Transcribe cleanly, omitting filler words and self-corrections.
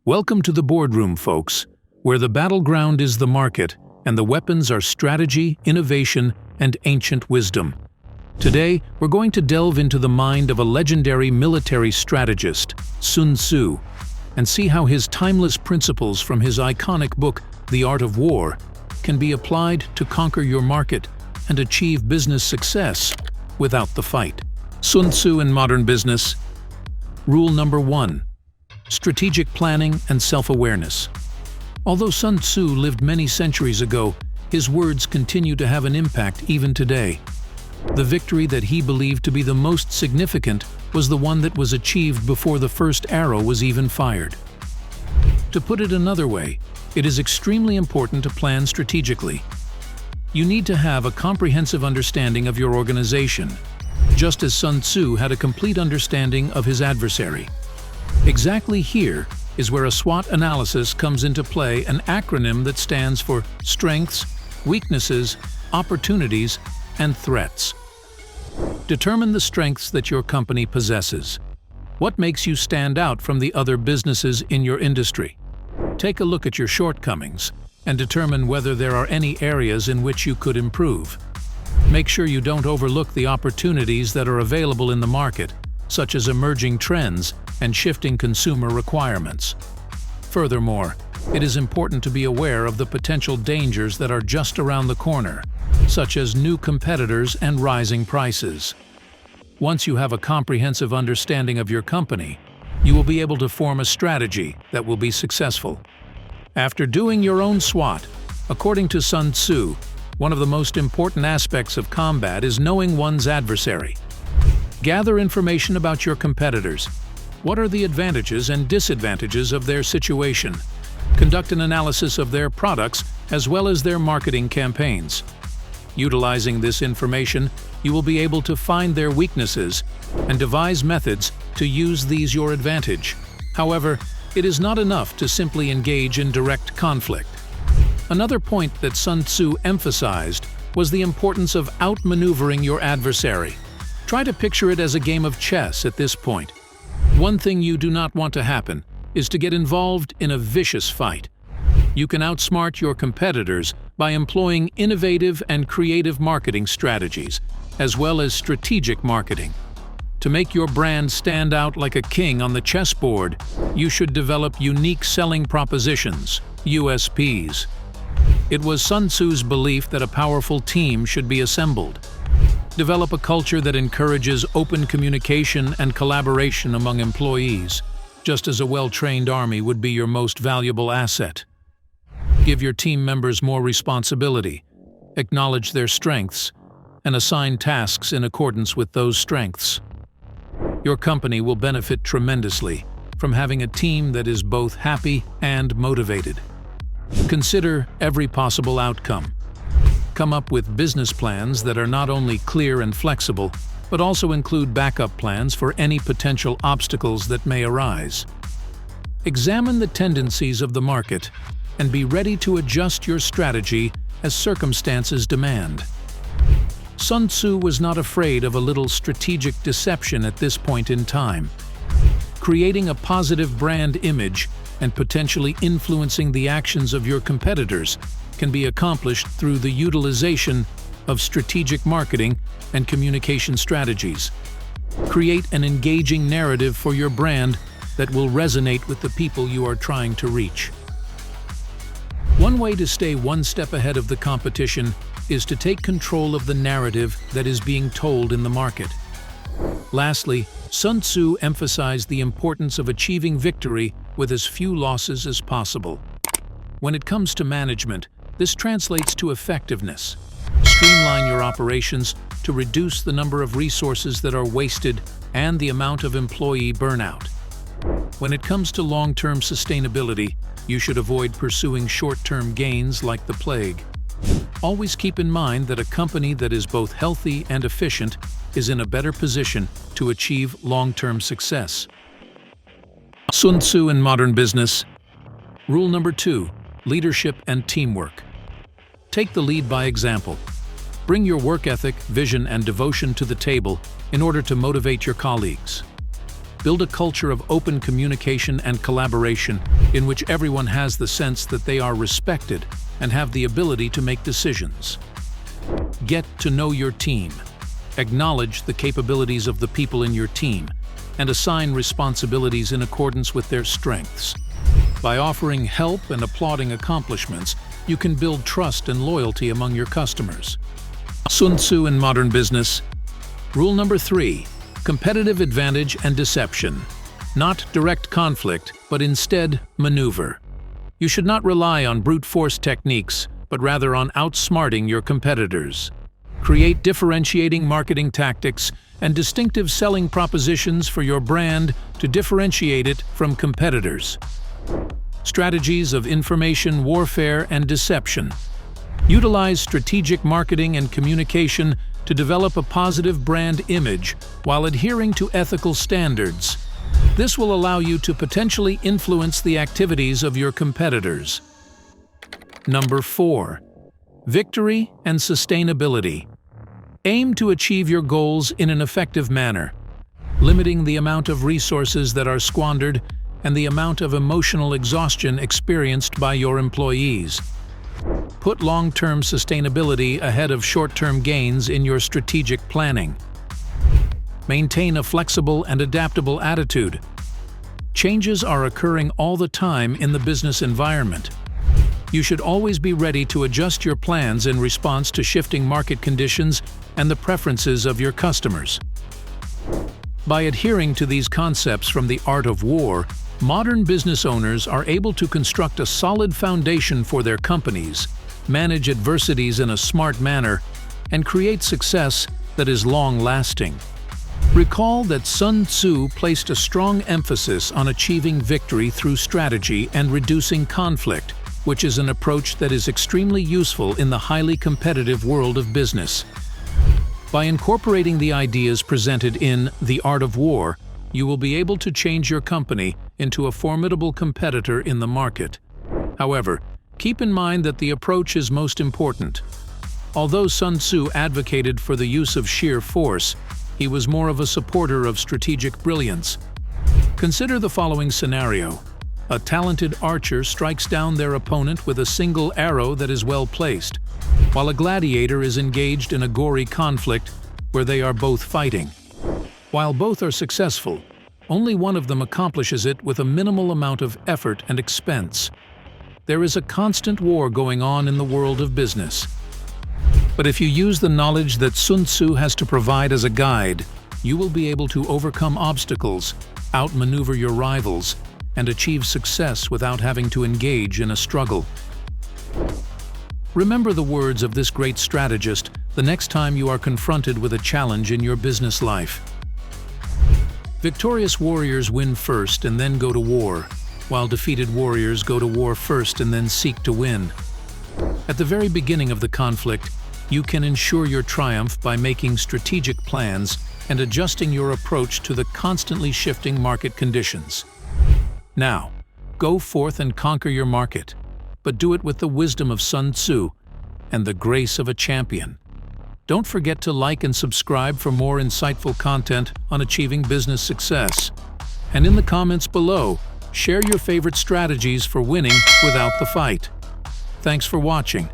Welcome to the boardroom, folks, where the battleground is the market and the weapons are strategy, innovation, and ancient wisdom. Today, we're going to delve into the mind of a legendary military strategist, Sun Tzu, and see how his timeless principles from his iconic book, The Art of War, can be applied to conquer your market and achieve business success without the fight. Sun Tzu in modern business. Rule number 1. Strategic planning and self-awareness. Although Sun Tzu lived many centuries ago, his words continue to have an impact even today. The victory that he believed to be the most significant was the one that was achieved before the first arrow was even fired. To put it another way, it is extremely important to plan strategically. You need to have a comprehensive understanding of your organization, just as Sun Tzu had a complete understanding of his adversary. Exactly here is where a SWAT analysis comes into play, an acronym that stands for strengths, weaknesses, opportunities, and threats. Determine the strengths that your company possesses. What makes you stand out from the other businesses in your industry? Take a look at your shortcomings and determine whether there are any areas in which you could improve. Make sure you don't overlook the opportunities that are available in the market, such as emerging trends and shifting consumer requirements. Furthermore, it is important to be aware of the potential dangers that are just around the corner, such as new competitors and rising prices. Once you have a comprehensive understanding of your company, you will be able to form a strategy that will be successful. After doing your own SWOT, according to Sun Tzu, one of the most important aspects of combat is knowing one's adversary. Gather information about your competitors. What are the advantages and disadvantages of their situation? Conduct an analysis of their products as well as their marketing campaigns. Utilizing this information, you will be able to find their weaknesses and devise methods to use these your advantage. However, it is not enough to simply engage in direct conflict. Another point that Sun Tzu emphasized was the importance of outmaneuvering your adversary. Try to picture it as a game of chess at this point. One thing you do not want to happen is to get involved in a vicious fight. You can outsmart your competitors by employing innovative and creative marketing strategies, as well as strategic marketing. To make your brand stand out like a king on the chessboard, you should develop unique selling propositions, USPs. It was Sun Tzu's belief that a powerful team should be assembled. Develop a culture that encourages open communication and collaboration among employees, just as a well-trained army would be your most valuable asset. Give your team members more responsibility, acknowledge their strengths, and assign tasks in accordance with those strengths. Your company will benefit tremendously from having a team that is both happy and motivated. Consider every possible outcome. Come up with business plans that are not only clear and flexible, but also include backup plans for any potential obstacles that may arise. Examine the tendencies of the market and be ready to adjust your strategy as circumstances demand. Sun Tzu was not afraid of a little strategic deception at this point in time. Creating a positive brand image and potentially influencing the actions of your competitors can be accomplished through the utilization of strategic marketing and communication strategies. Create an engaging narrative for your brand that will resonate with the people you are trying to reach. One way to stay one step ahead of the competition is to take control of the narrative that is being told in the market. Lastly, Sun Tzu emphasized the importance of achieving victory with as few losses as possible. When it comes to management, this translates to effectiveness. Streamline your operations to reduce the number of resources that are wasted and the amount of employee burnout. When it comes to long-term sustainability, you should avoid pursuing short-term gains like the plague. Always keep in mind that a company that is both healthy and efficient is in a better position to achieve long-term success. Sun Tzu in modern business. Rule number 2. Leadership and teamwork. Take the lead by example. Bring your work ethic, vision, and devotion to the table in order to motivate your colleagues. Build a culture of open communication and collaboration in which everyone has the sense that they are respected and have the ability to make decisions. Get to know your team. Acknowledge the capabilities of the people in your team and assign responsibilities in accordance with their strengths. By offering help and applauding accomplishments, you can build trust and loyalty among your customers. Sun Tzu in modern business. Rule number 3. Competitive advantage and deception. Not direct conflict, but instead maneuver. You should not rely on brute force techniques, but rather on outsmarting your competitors. Create differentiating marketing tactics and distinctive selling propositions for your brand to differentiate it from competitors. Strategies of information warfare and deception. Utilize strategic marketing and communication to develop a positive brand image while adhering to ethical standards. This will allow you to potentially influence the activities of your competitors. Number 4. Victory and sustainability. Aim to achieve your goals in an effective manner, limiting the amount of resources that are squandered and the amount of emotional exhaustion experienced by your employees. Put long-term sustainability ahead of short-term gains in your strategic planning. Maintain a flexible and adaptable attitude. Changes are occurring all the time in the business environment. You should always be ready to adjust your plans in response to shifting market conditions and the preferences of your customers. By adhering to these concepts from the art of war, modern business owners are able to construct a solid foundation for their companies, manage adversities in a smart manner, and create success that is long-lasting. Recall that Sun Tzu placed a strong emphasis on achieving victory through strategy and reducing conflict, which is an approach that is extremely useful in the highly competitive world of business. By incorporating the ideas presented in The Art of War, you will be able to change your company into a formidable competitor in the market. However, keep in mind that the approach is most important. Although Sun Tzu advocated for the use of sheer force, he was more of a supporter of strategic brilliance. Consider the following scenario. A talented archer strikes down their opponent with a single arrow that is well placed, while a gladiator is engaged in a gory conflict where they are both fighting. While both are successful, only one of them accomplishes it with a minimal amount of effort and expense. There is a constant war going on in the world of business. But if you use the knowledge that Sun Tzu has to provide as a guide, you will be able to overcome obstacles, outmaneuver your rivals, and achieve success without having to engage in a struggle. Remember the words of this great strategist the next time you are confronted with a challenge in your business life. Victorious warriors win first and then go to war, while defeated warriors go to war first and then seek to win. At the very beginning of the conflict, you can ensure your triumph by making strategic plans and adjusting your approach to the constantly shifting market conditions. Now, go forth and conquer your market, but do it with the wisdom of Sun Tzu and the grace of a champion. Don't forget to like and subscribe for more insightful content on achieving business success. And in the comments below, share your favorite strategies for winning without the fight. Thanks for watching.